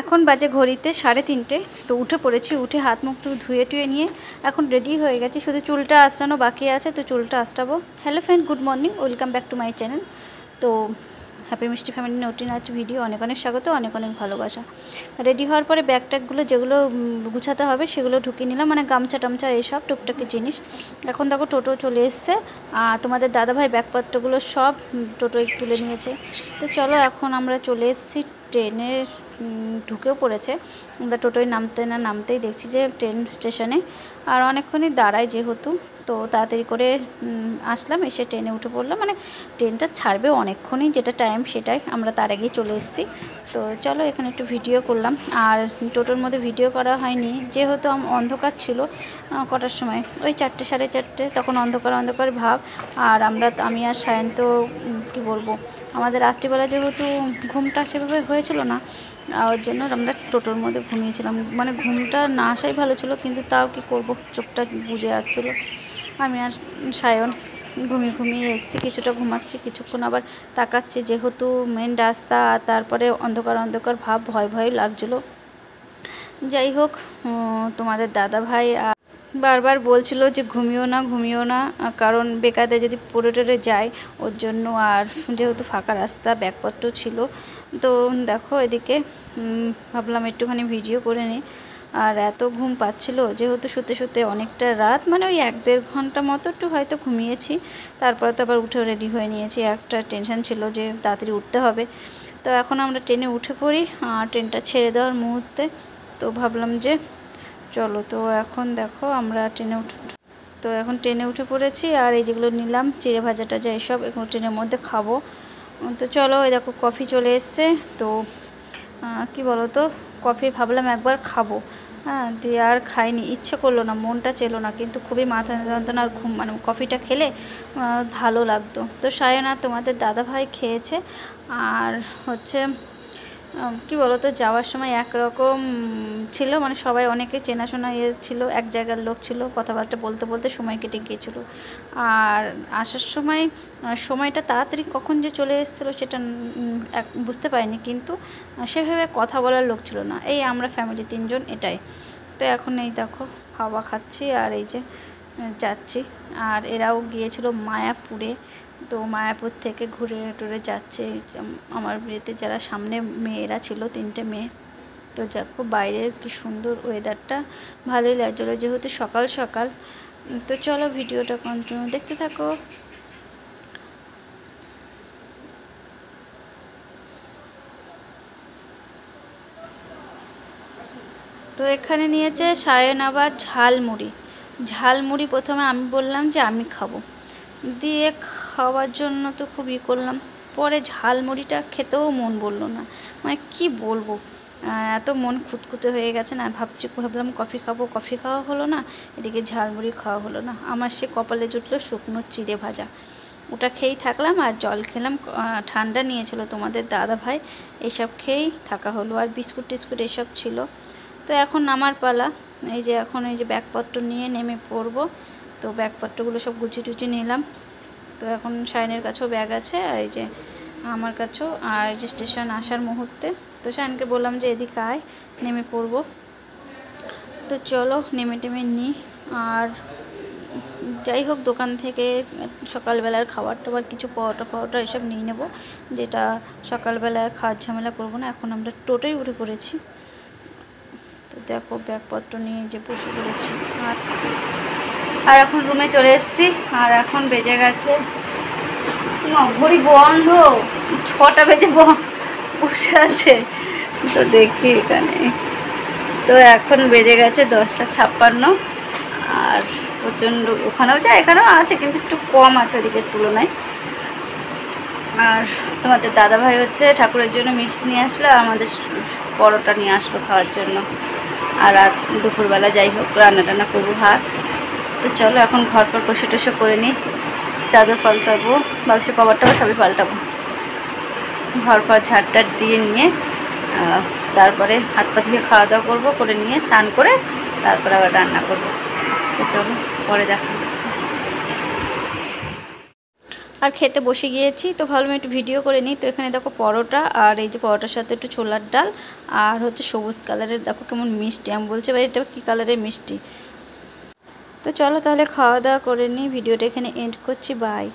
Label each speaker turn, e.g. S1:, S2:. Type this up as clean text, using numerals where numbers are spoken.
S1: এখন বাজে ঘড়িতে 3:30। তো উঠে পড়েছি, উঠে হাত মুখ ধুয়ে টুয়ে নিয়ে এখন রেডি হয়ে গেছি, শুধু চুলটা আঁচড়ানো বাকি আছে, তো চুলটা আঁচড়াবো। Hello friend, good morning, welcome back to my channel. তো হ্যাপি মিষ্টি ফ্যামিলি নতুন আছে ভিডিও, অনেক অনেক স্বাগত, অনেক অনেক ভালোবাসা। রেডি হওয়ার পরে ব্যাগ ট্যাগগুলো যেগুলো গুছাতে হবে সেগুলো ঢুকিয়ে নিলাম, মানে গামছা টামছা এইসব টুকটাকি জিনিস। এখন দেখো টোটো চলে এসছে, আর তোমাদের দাদাভাই ব্যাগপত্রগুলো সব টোটোয় তুলে নিয়েছে। তো চলো এখন আমরা চলে এসেছি ট্রেনের, ঢুকেও পড়েছে। আমরা টোটোয় নামতে না নামতেই দেখছি যে ট্রেন স্টেশনে, আর অনেকক্ষণই দাঁড়ায় যেহেতু, তো তাড়াতাড়ি করে আসলাম, এসে ট্রেনে উঠে পড়লাম। মানে ট্রেনটা ছাড়বে অনেকক্ষণই, যেটা টাইম সেটাই, আমরা তার আগেই চলে এসেছি। তো চলো এখানে একটু ভিডিও করলাম, আর টোটোর মধ্যে ভিডিও করা হয়নি যেহেতু অন্ধকার ছিল। কটার সময় ওই 4টে 4:30, তখন অন্ধকার অন্ধকার ভাব। আর আমি আর সায়ন তো কী বলবো, আমাদের রাত্রিবেলা যেহেতু ঘুমটা সেভাবে হয়েছিল না, ওর জন্য আমরা টোটোর মধ্যে ঘুমিয়েছিলাম। মানে ঘুমটা না আসাই ভালো ছিল, কিন্তু তাও কি করব, চোখটা বুজে আসছিলো। আমি আর সায়ন ঘুমিয়ে ঘুমিয়ে এসেছি, কিছুটা ঘুমাচ্ছি, কিছুক্ষণ আবার তাকাচ্ছি, যেহেতু মেন রাস্তা, আর তারপরে অন্ধকার অন্ধকার ভাব, ভয় ভয় লাগছিলো। যাই হোক, তোমাদের দাদা ভাই বারবার বলছিল যে ঘুমিও না ঘুমিও না, কারণ বেকারে যদি পড়ে টরে যায় ওর জন্য। আর যেহেতু ফাঁকা রাস্তা, ব্যাগপত্র ছিল, তো দেখো এদিকে ভাবলাম একটুখানি ভিডিও করে নিই। আর এত ঘুম পাচ্ছিল যেহেতু শুতে শুতে অনেকটা রাত, মানে ওই 1-1.5 ঘন্টা মতো একটু হয়তো ঘুমিয়েছি। তারপরে তো আবার উঠে রেডি হয়ে নিয়েছি, একটা টেনশন ছিল যে তাড়াতাড়ি উঠতে হবে। তো এখন আমরা ট্রেনে উঠে পড়ি, ট্রেনটা ছেড়ে দেওয়ার মুহূর্তে। তো ভাবলাম যে চলো, তো এখন দেখো আমরা ট্রেনে উঠে পড়েছি। আর এই যেগুলো নিলাম চিড়ে ভাজাটা যা, এসব এগুলো ট্রেনের মধ্যে খাবো। তো চলো, এই দেখো কফি চলে এসছে। তো কি বলো তো, কফি ভাবলাম একবার খাবো, হ্যাঁ, দিয়ে আর খাইনি, ইচ্ছে করলো না, মনটা চেলো না, কিন্তু খুবই মাথা যন্ত্রণা আর ঘুম, মানে কফিটা খেলে ভালো লাগতো। তো সায়ন আর তোমাদের দাদাভাই খেয়েছে। আর হচ্ছে কি বলো তো, যাওয়ার সময় একরকম ছিল, মানে সবাই অনেকে চেনাশোনা ছিল, এক জায়গার লোক ছিল, কথাবার্তা বলতে বলতে সময় কেটে গিয়েছিল। আর আসার সময় সময়টা তাড়াতাড়ি কখন যে চলে এসেছিলো সেটা বুঝতে পারিনি, কিন্তু সেভাবে কথা বলার লোক ছিল না। এই আমরা ফ্যামিলি 3 জন, এটাই। তো এখন এই দেখো হাওয়া খাচ্ছি, আর এই যে যাচ্ছি। আর এরাও গিয়েছিল মায়াপুরে, তো মায়াপুর থেকে ঘুরে টুরে যাচ্ছে। আমার বিয়েতে যারা সামনে মেয়েরা ছিল, 3টে মেয়ে। তো দেখো বাইরের কি সুন্দর ওয়েদারটা, ভালোই লাগছিলো যেহেতু সকাল সকাল। তো চলো ভিডিওটা কন্টিনিউ দেখতে থাকো। তো এখানে নিয়েছে সায়ন আবার ঝালমুড়ি। ঝালমুড়ি প্রথমে আমি বললাম যে আমি খাবো, দিয়ে খাওয়ার জন্য তো খুবই করলাম, পরে ঝালমুড়িটা খেতেও মন বললো না। মানে কি বলবো, এত মন খুঁতখুঁতে হয়ে গেছে না, ভাবলাম কফি খাবো, কফি খাওয়া হলো না, এদিকে ঝালমুড়ি খাওয়া হলো না। আমার সে কপালে জুটলো শুকনো চিড়ে ভাজা, ওটা খেয়েই থাকলাম। আর জল খেলাম, ঠান্ডা নিয়েছিল তোমাদের দাদা ভাই, এইসব খেয়েই থাকা হলো। আর বিস্কুট টিস্কুট এসব ছিল। তো এখন নামার পালা। এই যে এখন এই যে ব্যাগপত্র নিয়ে নেমে পড়বো। তো ব্যাগপত্রগুলো সব গুছিয়ে টুচিয়ে নিলাম। তো এখন সায়নের কাছেও ব্যাগ আছে, আর এই যে আমার কাছেও। আর যে স্টেশন আসার মুহূর্তে, তো সায়নকে বললাম যে এদিকে আয়, নেমে পড়বো। তো চলো নেমে টেমে নিই। আর যাই হোক, দোকান থেকে সকালবেলার খাবার টাবার কিছু পরোটা এসব নিয়ে নেব, যেটা সকালবেলায় খাওয়ার ঝামেলা করবো না। এখন আমরা টোটোয় উঠে পড়েছি। তো দেখো ব্যাগপত্র নিয়ে যে বসে পড়েছি। আর এখন রুমে চলে এসেছি। আর এখন বেজে গেছে, ঘড়ি বন্ধ, 6টা বেজে বসে আছে। তো দেখি এখানে, তো এখন বেজে গেছে 10:56। আর প্রচণ্ড, ওখানেও যা এখানেও আছে, কিন্তু একটু কম আছে ওদিকের তুলনায়। আর তোমাদের দাদাভাই হচ্ছে ঠাকুরের জন্য মিষ্টি নিয়ে আসলো, আর আমাদের পরোটা নিয়ে আসলো খাওয়ার জন্য। আর রাত দুপুরবেলা যাই হোক রান্না টান্না করবো, ভাত। তো চলো এখন ঘর পর কষে টষে করে নিই, চাদর পাল্টাবো, বালসে কভারটাও সবই পাল্টাবো, ঘর পর ঝাড়টার দিয়ে নিয়ে তারপরে হাত পা ধুয়ে খাওয়া দাওয়া করবো, করে নিয়ে স্নান করে তারপরে আবার রান্না করবো। তো চলো পরে দেখা হচ্ছে। আর খেতে বসে গিয়েছি। তো ভাবলাম একটু ভিডিও করে নিই। তো এখানে দেখো পরোটা, আর এই যে পরোটার সাথে একটু ছোলার ডাল, আর হচ্ছে সবুজ কালারের, দেখো কেমন মিষ্টি। আমি বলছি ভাই এটা কী কালারের মিষ্টি। তো চলো তাহলে খাওয়া দাওয়া করে নিই, ভিডিওটা এখানে এন্ড করছি, বাই।